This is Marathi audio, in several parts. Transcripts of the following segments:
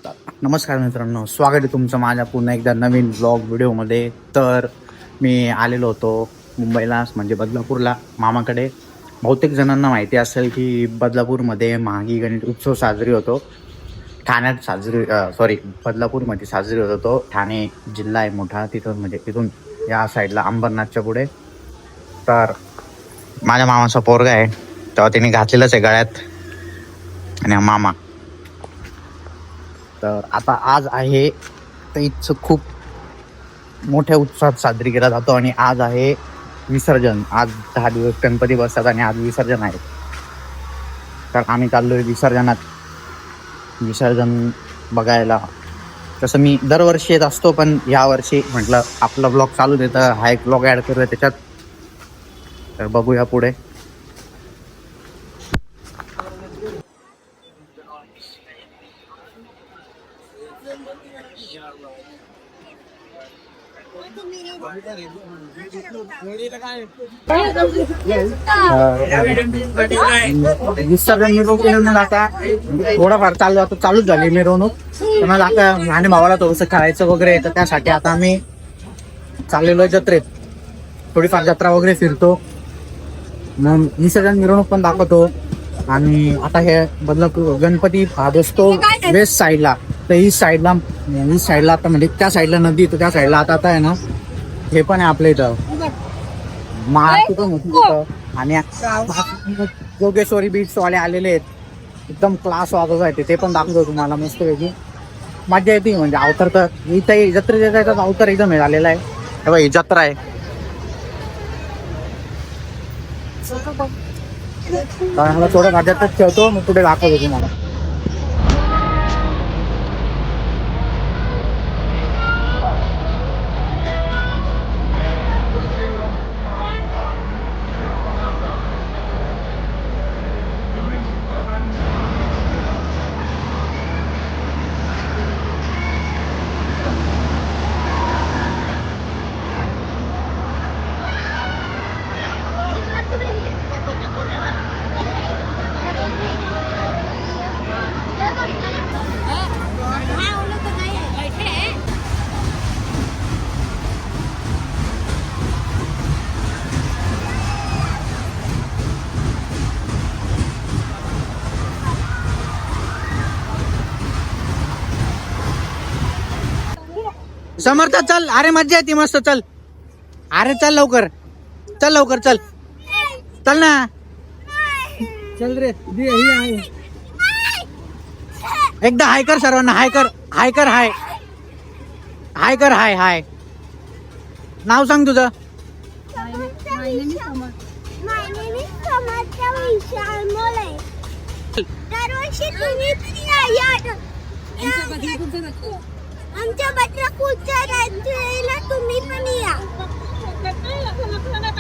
नमस्कार मित्रांनो, स्वागत आहे तुमचं माझ्या पुन्हा एकदा नवीन ब्लॉग व्हिडिओमध्ये. तर मी आलेलो होतो मुंबईला, म्हणजे बदलापूरला मामाकडे. बहुतेक जणांना माहिती असेल की बदलापूरमध्ये माही गणेश उत्सव साजरी होतो. ठाण्यात सॉरी बदलापूरमध्ये साजरी होतो. तो ठाणे जिल्हा आहे मोठा, तिथून म्हणजे तिथून या साईडला अंबरनाथच्या पुढे. तर माझ्या मामाचा पोरगा आहे, तेव्हा त्याने घातलेलंच आहे गळ्यात. आणि हा मामा. तर आता आज आहे, तर इथं खूप मोठ्या उत्साहात साजरी केला जातो. आणि आज आहे विसर्जन. आज 10 दिवस गणपती बसतात आणि आज विसर्जन आहे. तर आम्ही चाललोय विसर्जन बघायला. तसं मी दरवर्षी येत असतो, पण यावर्षी म्हटलं आपला ब्लॉग चालू देतं, हा एक ब्लॉग ॲड करूया त्याच्यात. तर बघूया पुढे. विसर्जन मिरवणूक आता थोडाफार चालूच झाली मिरवणूक. पण आता आणि भावाला थोडंसं खेळायचं वगैरे, तर त्यासाठी आता आम्ही चाललेलो जत्रेत. थोडीफार जत्रा वगैरे फिरतो, मग विसर्जन मिरवणूक पण दाखवतो. आणि आता हे बदलापूर गणपती हा बसतो वेस्ट साईडला. तर ईस्ट साईडला आता म्हणजे त्या साईडला नदी, तर त्या साईडला आता आहे ना हे पण आहे आपल्या इथं महाराष्ट्र पण होती. आणि जोगेश्वरी बीच वाले आलेले आहेत, एकदम क्लास वाजवत आहे ते पण दाखवतो तुम्हाला. मस्त वेगळी मजा येते. म्हणजे अवतार तर इथं जत्रेत येतात, अवतार एकदम हे झालेला आहे. तेव्हा ही जत्रा आहे. मला थोडं राज्यातच ठेवतो, मग पुढे दाखवतो तुम्हाला. समर्थ चल, अरे मज्जा येते मस्त. चल अरे चल लवकर, चल चल ना, चल रे. एकदा हाय कर सर्वांना, हाय हाय. नाव सांग तुझं.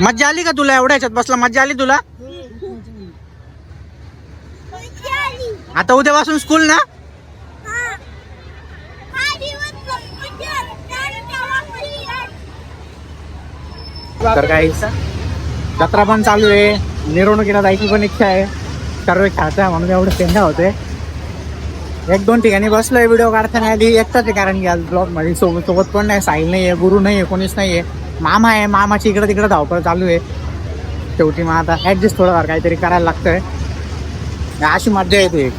मज्जा आली का तुला? एवढ्या ह्याच्यात बसला, मज्जा आली तुला? आता उद्यापासून स्कूल ना? तर काय जत्रा पण चालू आहे, मिरवणुकीला जायची पण इच्छा आहे. सर्व खेळायचं म्हणून एवढं पेंडा होते. 1-2 ठिकाणी बसलोय व्हिडिओ काढताना. आधी एकटाच आहे, कारण की आज ब्लॉग मध्ये सोबत पण नाही, साहिल नाहीये, गुरु नाहीये, कोणीच नाहीये. मामा आहे, मामाची इकडे तिकडे धावपळ चालू आहे. शेवटी मग आता ऍडजस्ट थोडंफार काहीतरी करायला लागतंय. अशी मज्जा येते.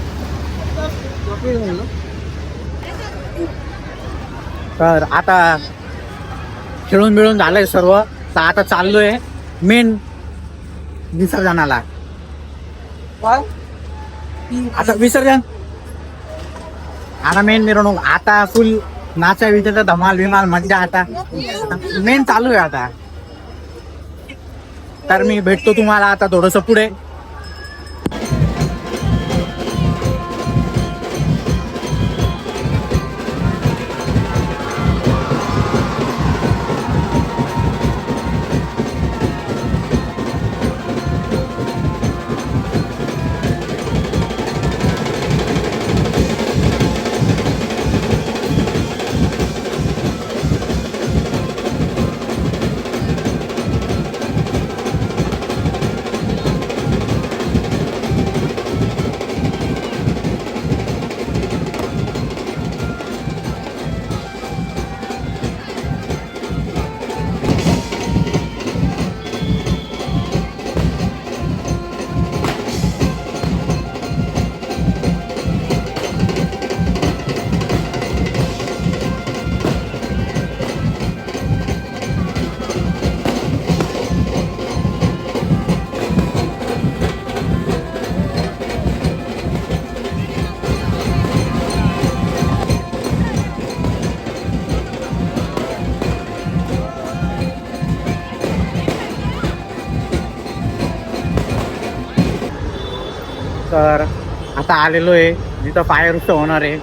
तर आता खेळून मिळून झालंय सर्व. तर आता चाललोय मेन विसर्जनाला. आता विसर्जन, आता मेन मिरवणूक, आता फुल नाचा विचारचा धमाल विमाल मज्जा. आता मेन चालू आहे आता. तर मी भेटतो तुम्हाला आता थोडंसं पुढे. आता आलेलो आहे जिथं फायर उत्सव होणार आहे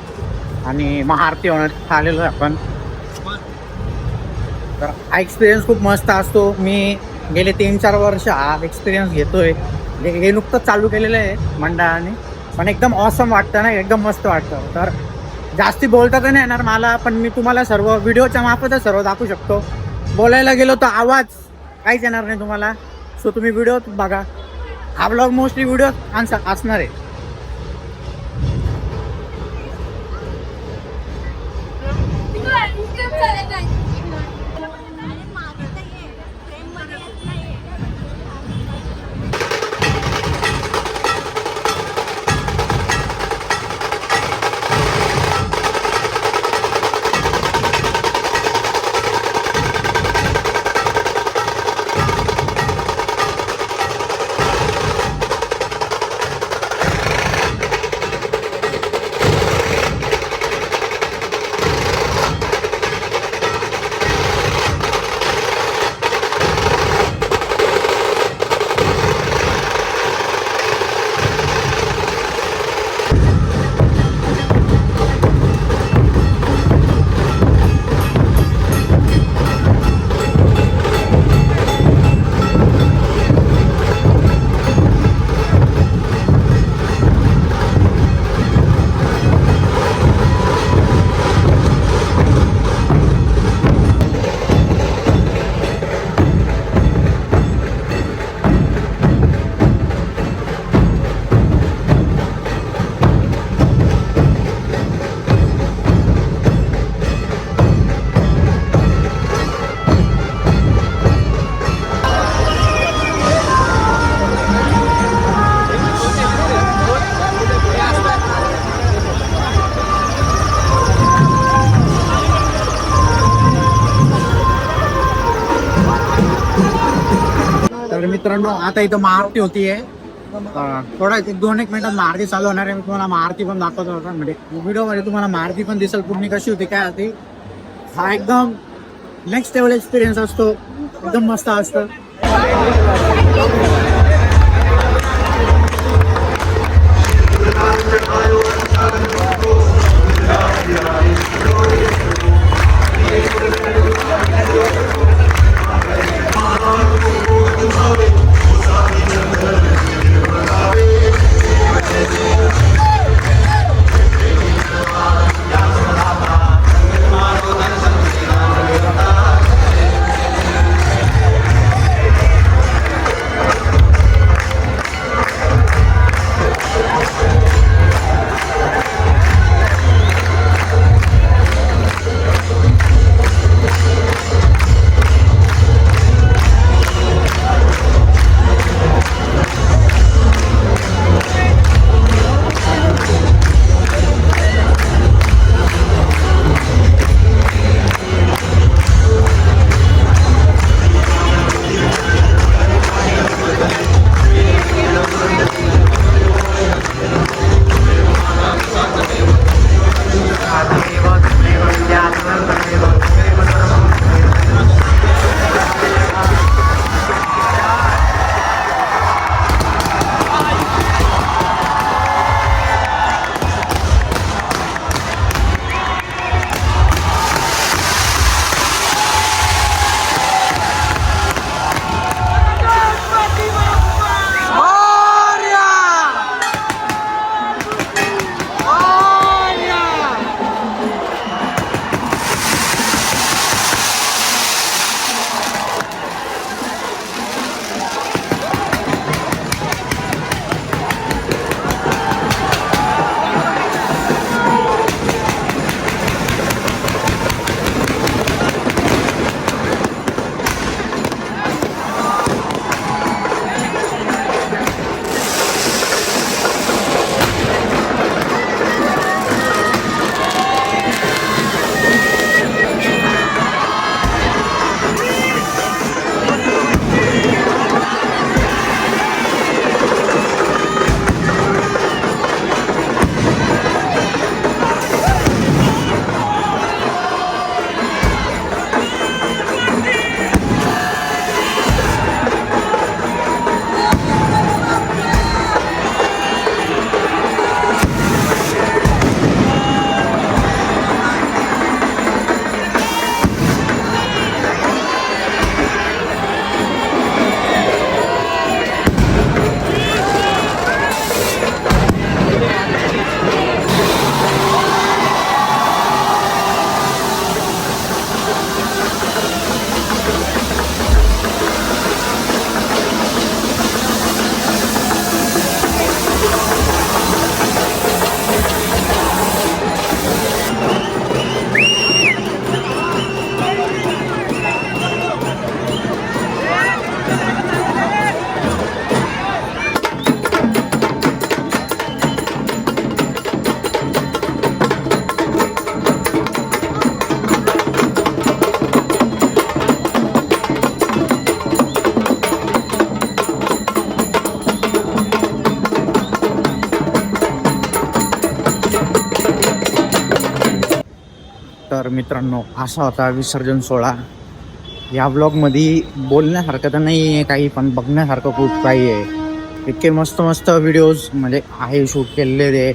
आणि महाआरती होणार, तिथं आलेलो आहे आपण. तर हा एक्सपिरियन्स खूप मस्त असतो. मी गेले 3-4 वर्ष हा एक्सपिरियन्स घेतोय. हे नुकतंच चालू केलेलं आहे मंडळाने, पण एकदम ऑसम वाटतं ना, एकदम मस्त वाटतं. तर जास्ती बोलता तर नाही येणार मला, पण मी तुम्हाला सर्व व्हिडिओच्या मार्फतच सर्व दाखवू शकतो. बोलायला गेलो तर आवाज काहीच येणार नाही तुम्हाला. सो तुम्ही व्हिडिओ बघा. हा ब्लॉग मोस्टली व्हिडिओ असणार आहे. तर मित्रांनो, आता इथं महाआरती होतीये. थोडा 1-2 मिनिटात महाआरती चालू होणार आहे. मी तुम्हाला महाआरती पण दाखवतो होता, म्हणजे व्हिडिओमध्ये तुम्हाला महाआरती पण दिसेल पूर्ण कशी होती, काय होती. हा एकदम नेक्स्ट लेवल एक्सपिरियन्स असतो, एकदम मस्त असतं. तर मित्रांनो, असा होता विसर्जन सोहळा. या ब्लॉगमध्ये बोलण्यासारखं तर नाही आहे काही, पण बघण्यासारखं खूप काही आहे. इतके मस्त मस्त व्हिडिओज म्हणजे आहे शूट केलेले ते.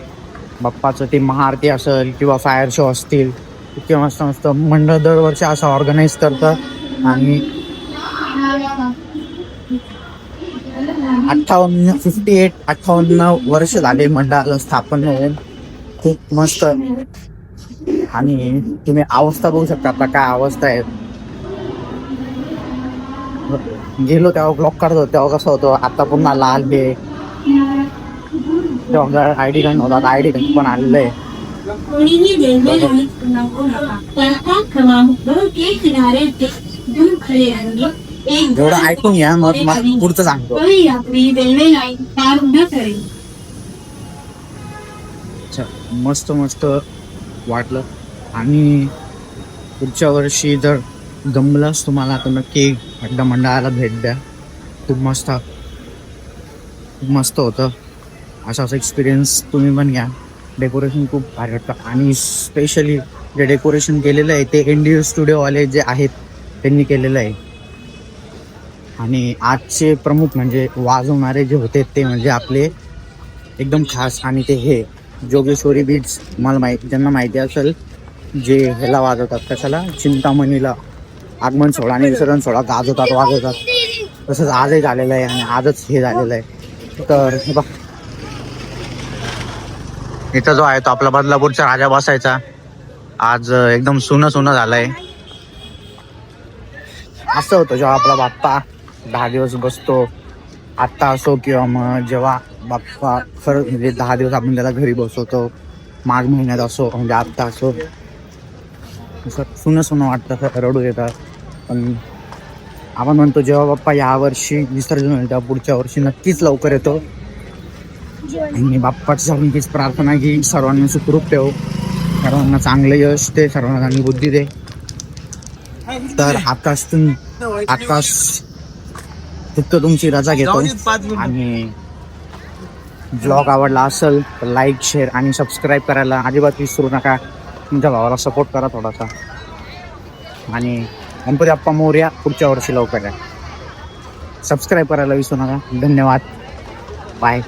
बाप्पाचं ते महाआरती असेल किंवा फायर शो असतील, इतके मस्त मस्त मंडळ दरवर्षी असं ऑर्गनाईज करतं. आणि 58 वर्ष झाले मंडळाला स्थापन होऊन. खूप मस्त. आणि तुम्ही अवस्था बघू शकता आता काय अवस्था आहे. गेलो तेव्हा ब्लॉक काढतो तेव्हा कसं होतं, आता पुन्हा लाल हे तेव्हा आयडी कार्ड नव्हता, आयडी कार्ड पण आलेलं आहे. एवढं ऐकून घ्या, मग पुढचं सांगतो. मस्त मस्त वाटलं. आणि पुढच्या वर्षी जर जमलंच तुम्हाला तर नक्की अड्डा मंडळाला भेट द्या. खूप मस्त होतं. असाच एक्सपिरियन्स तुम्ही पण घ्या. डेकोरेशन खूप भारी वाटतं. आणि स्पेशली जे डेकोरेशन केलेलं आहे ते इंडियन स्टुडिओवाले जे आहेत त्यांनी केलेलं आहे. आणि आजचे प्रमुख म्हणजे वाजवणारे जे होते ते म्हणजे आपले एकदम खास. आणि ते हे जोगेश्वरी बीट्स, मला ज्यांना माहिती असेल, जे ह्याला वाजवतात कशाला, चिंतामणीला आगमन सोहळा आणि विसर्जन सोहळा वाजवतात. तसंच आजही झालेलं आहे आणि आजच हे झालेलं आहे. तर हे बघ, इथं जो आहे तो आपला बदलापूरचा राजा बसायचा. आज एकदम सुनं झालंय. असं होतं जेव्हा आपला बाप्पा 10 दिवस बसतो. आत्ता असो किंवा मग जेव्हा बाप्पा खरं म्हणजे 10 दिवस आपण त्याला घरी बसवतो, माघ महिन्यात असो म्हणजे आत्ता असो, सुनं वाटतं, रडू येतात. पण आपण म्हणतो जेव्हा बाप्पा यावर्षी विसर्जन होईल तेव्हा पुढच्या वर्षी नक्कीच लवकर येतो. आणि बाप्पाची हीच प्रार्थना की सर्वांना सुखरूप ठेव, सर्वांना चांगलं यश दे, सर्वांना चांगली बुद्धी दे. तर आकाश फक्त तुमची रजा घेतो. आणि ब्लॉग आवडला असेल तर लाईक, शेअर आणि सबस्क्राईब करायला अजिबात विसरू नका. तुमच्या भावाला सपोर्ट करा थोडासा. आणि गणपती बाप्पा मोरया, पुढच्या वर्षी लवकर आहे. सबस्क्राईब करायला विसरू नका. धन्यवाद. बाय.